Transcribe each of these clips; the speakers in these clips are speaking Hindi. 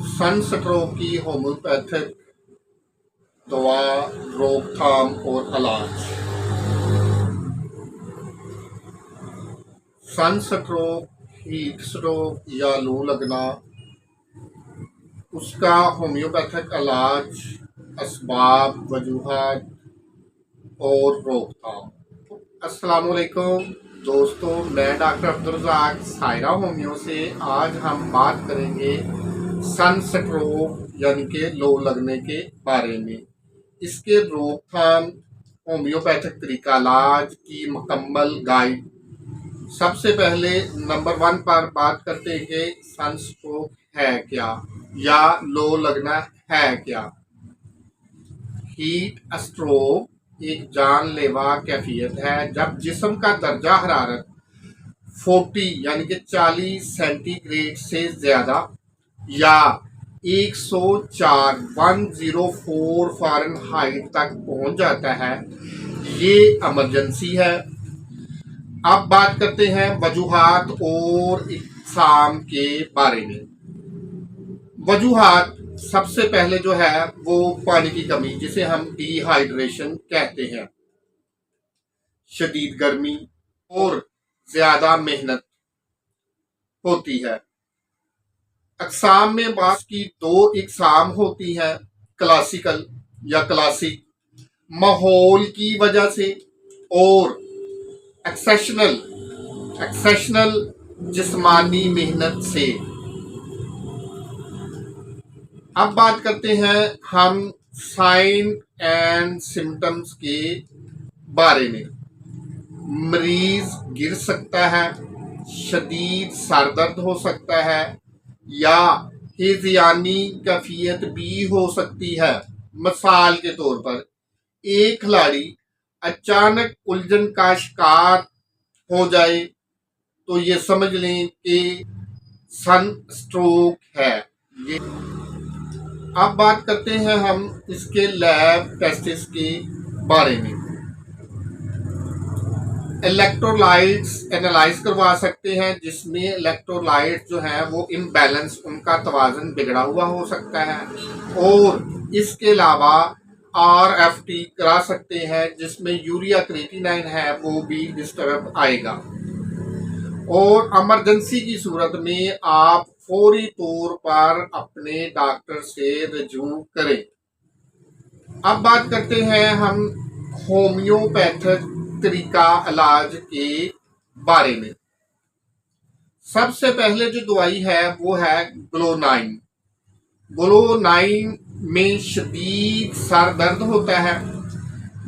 सनस्ट्रोक की होम्योपैथिक दवा, रोकथाम और इलाज। सनस्ट्रोक, हीट स्ट्रोक या लू लगना, उसका होम्योपैथिक इलाज, असबाब, वजूहात और रोकथाम। अस्सलाम वालेकुम दोस्तों, मैं डॉक्टर अब्दुल रज़ाक सायरा होम्यो से आज हम बात करेंगे सनस्ट्रोक यानी कि लो लगने के बारे में। इसके रोकथाम, होम्योपैथिक तरीका इलाज की मुकम्मल गाइड। सबसे पहले नंबर 1 पर बात करते हैं कि सनस्ट्रोक है क्या या लो लगना है क्या। हीट स्ट्रोक एक जानलेवा कैफियत है जब जिस्म का दर्जा हरारत 40 यानी कि 40 सेंटीग्रेड से ज्यादा या 104 फ़ारेनहाइट तक पहुंच जाता है। ये इमरजेंसी है। अब बात करते हैं वजूहात और इक़साम के बारे में। वजूहात सबसे पहले जो है वो पानी की कमी, जिसे हम डिहाइड्रेशन कहते हैं, शदीद गर्मी और ज्यादा मेहनत होती है। अक़साम में बात की 2 इक़साम होती है, क्लासिकल या क्लासिक, माहौल की वजह से, और एक्सेशनल एक्सेशनल जिस्मानी मेहनत से। अब बात करते हैं हम साइन एंड सिम्टम्स के बारे में। मरीज गिर सकता है, शदीद सर दर्द हो सकता है या हेजियानी कैफियत भी हो सकती है। मिसाल के तौर पर एक खिलाड़ी अचानक उलझन का शिकार हो जाए तो ये समझ लें कि सन स्ट्रोक है ये। अब बात करते हैं हम इसके लैब टेस्ट्स के बारे में। इलेक्ट्रोलाइट्स एनालाइज करवा सकते हैं, जिसमें इलेक्ट्रोलाइट जो है वो इम्बैलेंस, उनका तवाज़ुन बिगड़ा हुआ हो सकता है। और इसके अलावा RFT करा सकते हैं, जिसमें यूरिया क्रिएटिनिन है वो भी डिस्टर्ब आएगा। और इमरजेंसी की सूरत में आप फौरी तौर पर अपने डॉक्टर से रजू करें। अब बात करते हैं हम होम्योपैथिक तरीका इलाज के बारे में। सबसे पहले जो दवाई है वो है ग्लोनाइन। ग्लोनाइन में शदीद सर दर्द होता है,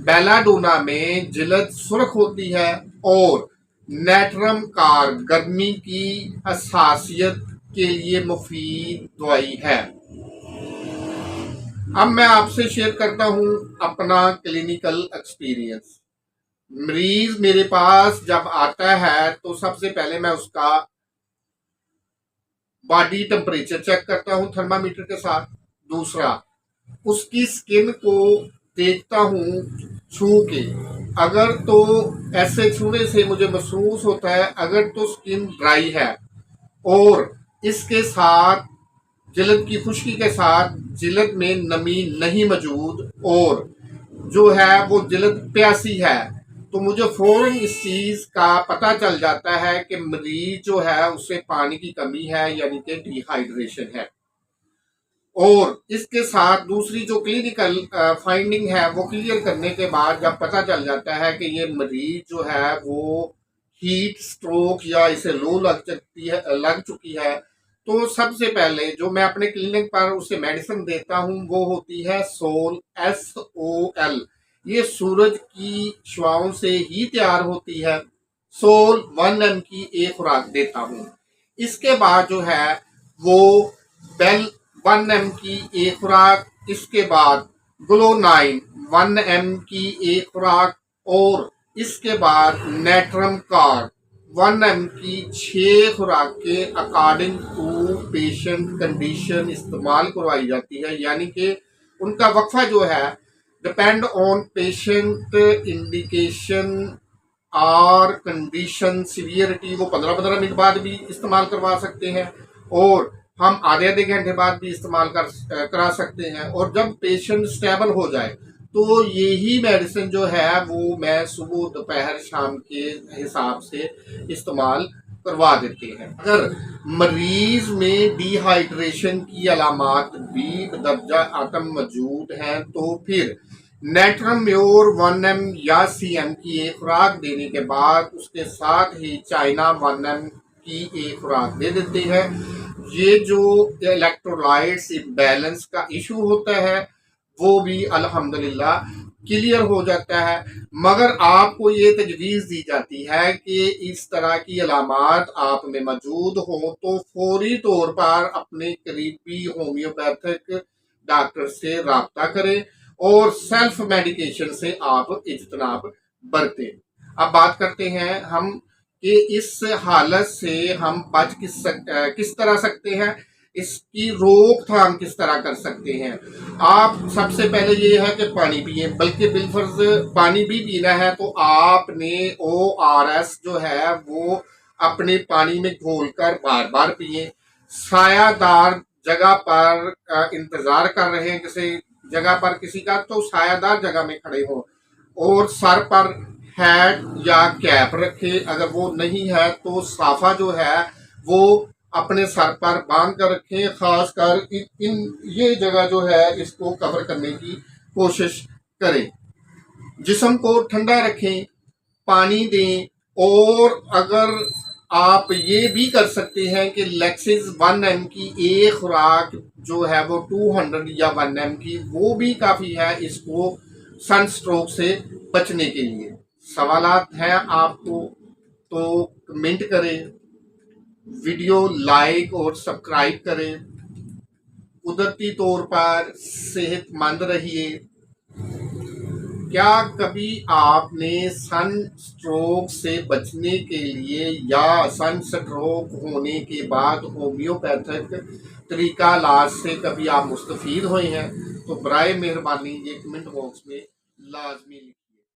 बेलाडोना में जिल्द सुर्ख होती है और नेट्रम कार गर्मी की हसासियत के लिए मुफीद दवाई है। अब मैं आपसे शेयर करता हूं अपना क्लिनिकल एक्सपीरियंस। मरीज मेरे पास जब आता है तो सबसे पहले मैं उसका बॉडी टेम्परेचर चेक करता हूं थर्मामीटर के साथ। दूसरा, उसकी स्किन को देखता हूं छू के। अगर तो ऐसे छूने से मुझे महसूस होता है अगर तो स्किन ड्राई है और इसके साथ जिल्द की खुश्की के साथ जिल्द में नमी नहीं मौजूद और जो है वो जिल्द प्यासी है, तो मुझे फौरन इस चीज का पता चल जाता है कि मरीज जो है उससे पानी की कमी है, यानी कि डिहाइड्रेशन है। और इसके साथ दूसरी जो क्लिनिकल फाइंडिंग है वो क्लियर करने के बाद जब पता चल जाता है कि ये मरीज जो है वो हीट स्ट्रोक या इसे लो लग चुकी है, तो सबसे पहले जो मैं अपने क्लिनिक पर उसे मेडिसिन देता हूं वो होती है सोल, SOL। ये सूरज की शुआओं से ही तैयार होती है। सोल 1 mg की एक खुराक देता हूं। इसके बाद जो है वो बेल 1 mg की एक खुराक, इसके बाद ग्लोनाइन 1 mg की एक खुराक और इसके बाद नेट्रम कार 1 mg की 6 खुराक के अकॉर्डिंग टू पेशेंट कंडीशन इस्तेमाल करवाई जाती है। यानी कि उनका वक्फा जो है डिपेंड ऑन पेशेंट इंडिकेशन और कंडीशन सीवियरिटी, वो 15-15 मिनट बाद भी इस्तेमाल करवा सकते हैं। और हम आधे घंटे बाद भी इस्तेमाल करा सकते हैं। और जब पेशेंट स्टेबल हो जाए तो यही मेडिसिन जो है वो मैं सुबह दोपहर शाम के हिसाब से इस्तेमाल करवा देते हैं। अगर मरीज में डिहाइड्रेशन की अलामात बी दर्जा आतम मौजूद हैं तो फिर नेट्रम म्योर 1M या CM की एक खुराक देने के बाद उसके साथ ही चाइना 1M की एक खुराक दे देते हैं। ये जो इलेक्ट्रोलाइट्स इम्बैलेंस का इशू होता है वो भी अल्हम्दुलिल्लाह क्लियर हो जाता है। मगर आपको ये तजवीज़ दी जाती है कि इस तरह की अलामात आप में मौजूद हो तो फौरी तौर पर अपने करीबी होम्योपैथिक डॉक्टर से रब्ता करें और सेल्फ मेडिकेशन से आप इज्तनाब बरतें। अब बात करते हैं हम कि इस हालत से हम बच किस तरह सकते हैं, इसकी रोकथाम किस तरह कर सकते हैं। आप सबसे पहले ये है कि पानी पिए, बल्कि बिलफर्ज पानी भी पीना है तो आपने ORS जो है वो अपने पानी में घोलकर बार बार पिए। सायादार जगह पर इंतजार कर रहे हैं किसी जगह पर किसी का, तो सायादार जगह में खड़े हो और सर पर हैट या कैप रखे। अगर वो नहीं है तो साफा जो है वो अपने सर पर बांध कर रखें। खासकर इन ये जगह जो है इसको कवर करने की कोशिश करें। जिस्म को ठंडा रखें, पानी दें और अगर आप ये भी कर सकते हैं कि लेक्सिस 1M की एक खुराक जो है वो 200 या 1M की वो भी काफ़ी है इसको सन स्ट्रोक से बचने के लिए। सवालात हैं आपको तो कमेंट करें, वीडियो लाइक और सब्सक्राइब करें। कुदरती तौर पर सेहतमंद रहिए। क्या कभी आपने सन स्ट्रोक से बचने के लिए या सन स्ट्रोक होने के बाद होम्योपैथिक तरीका इलाज से कभी आप मुस्तफीद हुए हैं? तो बराए मेहरबानी ये कमेंट बॉक्स में लाजमी